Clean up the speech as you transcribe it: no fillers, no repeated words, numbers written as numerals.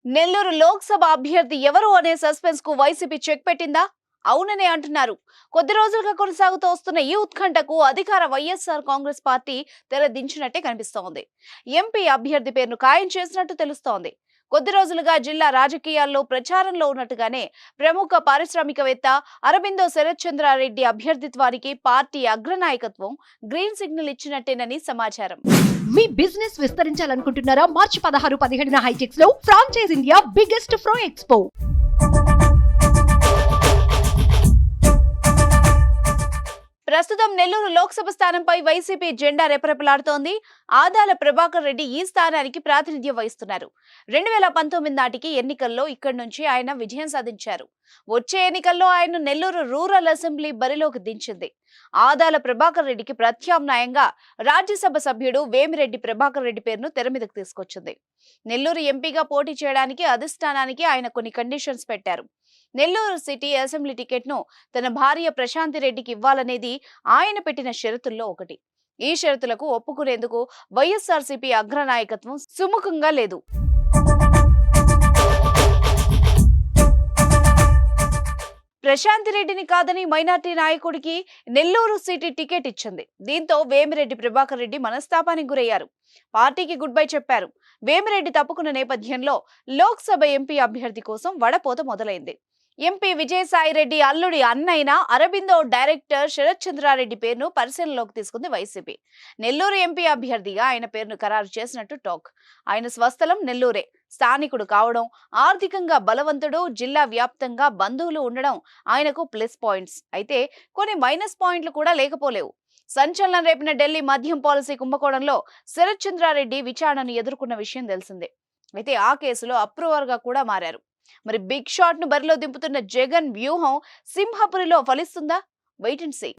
నెల్లూరు లోక్సభ అభ్యర్థి ఎవరు అనే సస్పెన్స్ కు వైసీపీ చెక్ పెట్టిందా? అవుననే అంటున్నారు. కొద్ది రోజులుగా కొనసాగుతూ వస్తున్న ఈ ఉత్కంఠకు అధికార వైఎస్ఆర్ కాంగ్రెస్ పార్టీ తెర దించినట్టే కనిపిస్తోంది. ఎంపీ అభ్యర్థి పేరును ఖాయం చేసినట్టు తెలుస్తోంది. కొద్ది రోజులుగా జిల్లా రాజకీయాల్లో ప్రచారంలో ఉన్నట్టుగానే ప్రముఖ పారిశ్రామికవేత్త అరబిందో శరత్ చంద్రారెడ్డి అభ్యర్థిత్వానికి పార్టీ అగ్రనాయకత్వం గ్రీన్ సిగ్నల్ ఇచ్చినట్టేనని సమాచారం. మీ బిజినెస్ విస్తరించాలనుకుంటున్నారా? మార్చి 16-17 హైటెక్స్ లో ఫ్రాంచైజ్ ఇండియా బిగ్గెస్ట్ ఫ్రో ఎక్స్పో. ప్రస్తుతం నెల్లూరు లోక్సభ స్థానంపై వైసీపీ జెండా రెపరెపలాడుతోంది. ఆదాల ప్రభాకర్ రెడ్డి ఈ స్థానానికి ప్రాతినిధ్యం వహిస్తున్నారు. 2019 నాటికి ఎన్నికల్లో ఇక్కడి నుంచి ఆయన విజయం సాధించారు. వచ్చే ఎన్నికల్లో ఆయన నెల్లూరు రూరల్ అసెంబ్లీ బరిలోకి దించింది. ఆదాల ప్రభాకర్ రెడ్డికి ప్రత్యామ్నాయంగా రాజ్యసభ సభ్యుడు వేమిరెడ్డి ప్రభాకర్ రెడ్డి పేరును తెర మీదకు తీసుకొచ్చింది. నెల్లూరు ఎంపీగా పోటీ చేయడానికి అధిష్టానానికి ఆయన కొన్ని కండిషన్స్ పెట్టారు. నెల్లూరు సిటీ అసెంబ్లీ టికెట్ ను తన భార్య ప్రశాంతి రెడ్డికి ఇవ్వాలనేది ఆయన పెట్టిన షరతుల్లో ఒకటి. ఈ షరతులకు ఒప్పుకునేందుకు వైఎస్ఆర్సీపీ అగ్రనాయకత్వం సుముఖంగా లేదు. ప్రశాంతి రెడ్డిని కాదని మైనార్టీ నాయకుడికి నెల్లూరు సిటీ టికెట్ ఇచ్చింది. దీంతో వేమిరెడ్డి ప్రభాకర్ రెడ్డి మనస్తాపానికి గురయ్యారు. పార్టీకి గుడ్ బై చెప్పారు. వేమిరెడ్డి తప్పుకున్న నేపథ్యంలో లోక్సభ ఎంపీ అభ్యర్థి కోసం వడపోత మొదలైంది. ఎంపీ విజయసాయి రెడ్డి అల్లుడి అన్నైన అరబిందో డైరెక్టర్ శరత్ చంద్రారెడ్డి పేరును పరిశీలనలోకి తీసుకుంది వైసీపీ. నెల్లూరు ఎంపీ అభ్యర్థిగా ఆయన పేరును ఖరారు చేసినట్టు టాక్. ఆయన స్వస్థలం నెల్లూరే. స్థానికుడు కావడం, ఆర్థికంగా బలవంతుడు, జిల్లా వ్యాప్తంగా బంధువులు ఉండడం ఆయనకు ప్లస్ పాయింట్స్. అయితే కొన్ని మైనస్ పాయింట్లు కూడా లేకపోలేవు. సంచలనం రేపిన ఢిల్లీ మద్యం పాలసీ కుంభకోణంలో శరత్ చంద్రారెడ్డి విచారణను ఎదుర్కొన్న విషయం తెలిసిందే. అయితే ఆ కేసులో అప్రూవర్ గా కూడా మారారు. మరి బిగ్ షాట్ ను బరిలో దింపుతున్న జగన్ వ్యూహం సింహపురిలో ఫలిస్తుందా? Wait and see.